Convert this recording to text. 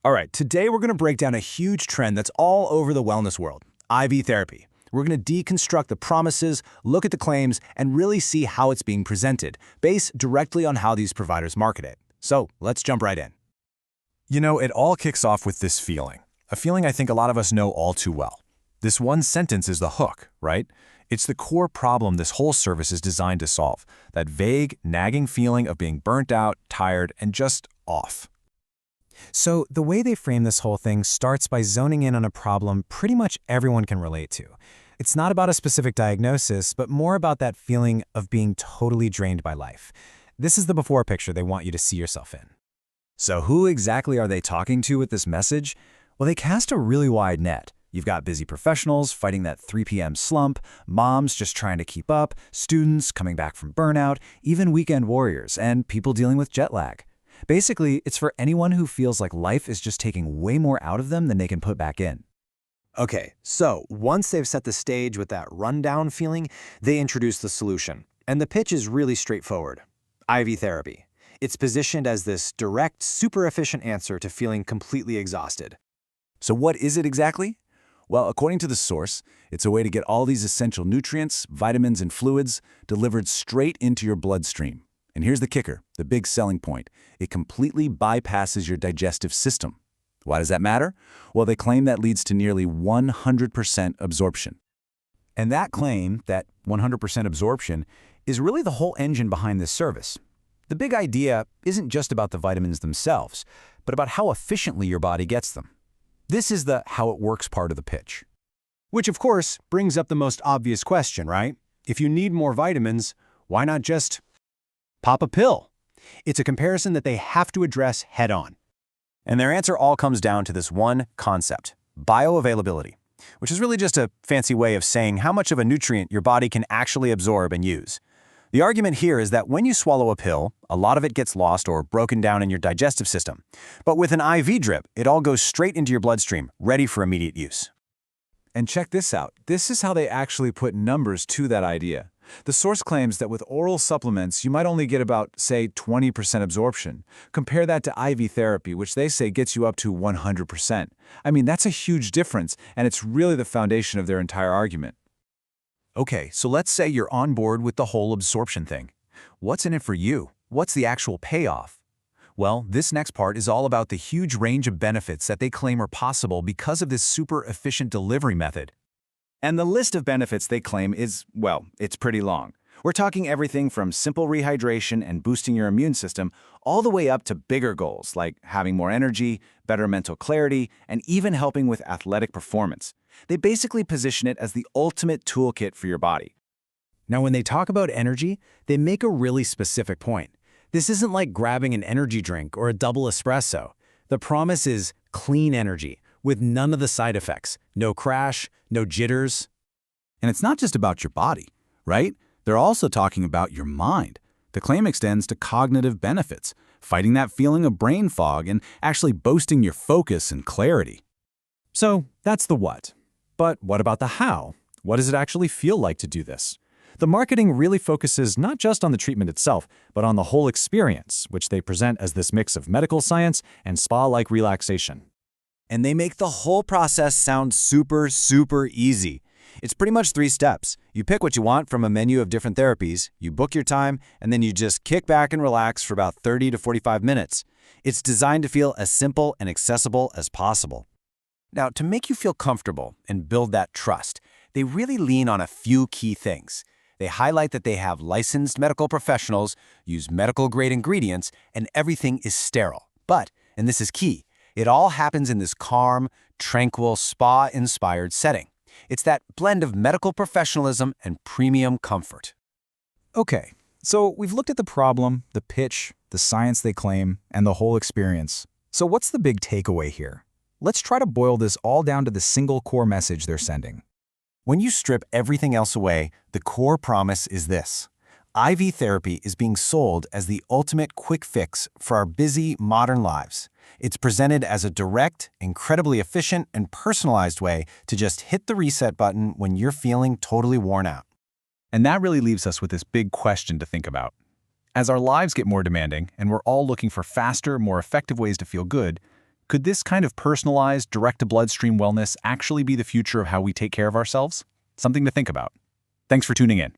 All right, today we're going to break down a huge trend that's all over the wellness world, IV therapy. We're going to deconstruct the promises, look at the claims, and really see how it's being presented, based directly on how these providers market it. So let's jump right in. You know, it all kicks off with this feeling, a feeling I think a lot of us know all too well. This one sentence is the hook, right? It's the core problem this whole service is designed to solve, that vague, nagging feeling of being burnt out, tired, and just off. So the way they frame this whole thing starts by zoning in on a problem pretty much everyone can relate to. It's not about a specific diagnosis, but more about that feeling of being totally drained by life. This is the before picture they want you to see yourself in. So who exactly are they talking to with this message? Well, they cast a really wide net. You've got busy professionals fighting that 3 p.m. slump, moms just trying to keep up, students coming back from burnout, even weekend warriors, and people dealing with jet lag. Basically, it's for anyone who feels like life is just taking way more out of them than they can put back in. Okay, so once they've set the stage with that rundown feeling, they introduce the solution. And the pitch is really straightforward. IV therapy. It's positioned as this direct, super efficient answer to feeling completely exhausted. So what is it exactly? Well, according to the source, it's a way to get all these essential nutrients, vitamins, and fluids delivered straight into your bloodstream. And here's the kicker, the big selling point. It completely bypasses your digestive system. Why does that matter? Well, they claim that leads to nearly 100% absorption. And that claim, that 100% absorption, is really the whole engine behind this service. The big idea isn't just about the vitamins themselves, but about how efficiently your body gets them. This is the how it works part of the pitch. Which, of course, brings up the most obvious question, right? If you need more vitamins, why not just pop a pill? It's a comparison that they have to address head-on. And their answer all comes down to this one concept, bioavailability, which is really just a fancy way of saying how much of a nutrient your body can actually absorb and use. The argument here is that when you swallow a pill, a lot of it gets lost or broken down in your digestive system. But with an IV drip, it all goes straight into your bloodstream, ready for immediate use. And check this out. This is how they actually put numbers to that idea. The source claims that with oral supplements, you might only get about, say, 20% absorption. Compare that to IV therapy, which they say gets you up to 100%. I mean, that's a huge difference, and it's really the foundation of their entire argument. Okay, so let's say you're on board with the whole absorption thing. What's in it for you? What's the actual payoff? Well, this next part is all about the huge range of benefits that they claim are possible because of this super efficient delivery method. And the list of benefits they claim is, well, it's pretty long. We're talking everything from simple rehydration and boosting your immune system all the way up to bigger goals like having more energy, better mental clarity, and even helping with athletic performance. They basically position it as the ultimate toolkit for your body. Now, when they talk about energy, they make a really specific point. This isn't like grabbing an energy drink or a double espresso. The promise is clean energy, with none of the side effects. No crash, no jitters. And it's not just about your body, right? They're also talking about your mind. The claim extends to cognitive benefits, fighting that feeling of brain fog and actually boosting your focus and clarity. So that's the what. But what about the how? What does it actually feel like to do this? The marketing really focuses not just on the treatment itself, but on the whole experience, which they present as this mix of medical science and spa-like relaxation. And they make the whole process sound super, super easy. It's pretty much 3 steps. You pick what you want from a menu of different therapies, you book your time, and then you just kick back and relax for about 30 to 45 minutes. It's designed to feel as simple and accessible as possible. Now, to make you feel comfortable and build that trust, they really lean on a few key things. They highlight that they have licensed medical professionals, use medical-grade ingredients, and everything is sterile. But, and this is key, it all happens in this calm, tranquil, spa-inspired setting. It's that blend of medical professionalism and premium comfort. Okay, so we've looked at the problem, the pitch, the science they claim, and the whole experience. So what's the big takeaway here? Let's try to boil this all down to the single core message they're sending. When you strip everything else away, the core promise is this. IV therapy is being sold as the ultimate quick fix for our busy, modern lives. It's presented as a direct, incredibly efficient, and personalized way to just hit the reset button when you're feeling totally worn out. And that really leaves us with this big question to think about. As our lives get more demanding and we're all looking for faster, more effective ways to feel good, Could this kind of personalized, direct-to-bloodstream wellness actually be the future of how we take care of ourselves? Something to think about. Thanks for tuning in.